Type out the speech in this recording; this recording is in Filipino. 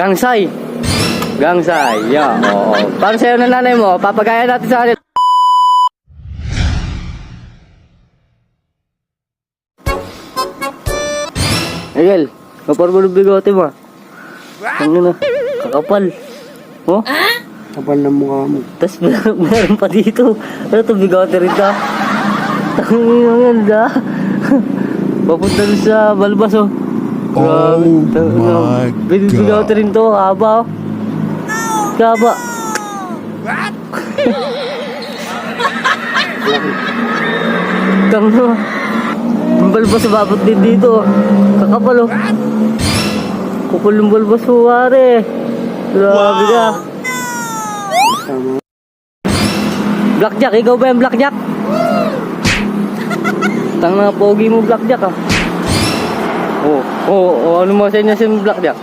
Gangsay. Gangsay. Yeah, oo. Para sa'yo ng nanay mo, papagaya natin sa kanila. Miguel, kapal mo ng bigote mo. Ano na? Kakapal. Oh? Kapal ng mukha mo. Tapos meron pa dito. Ano ito, bigote rin ka? Tangin mo yan, da. Papunta doon sa balbas, oh. Grabe. my Bigote rin to, kaba, oh. Kaba. Tangin mo. Ang balbas babot din dito, oh. Kakapal, oh. Kupal ng balbas, oh, pare. Grabe ka. Blackjack, ikaw ba yung Blackjack? Tang na pogi mo Blackjack, ah. Oh, ano mo sa inyo si Blackjack?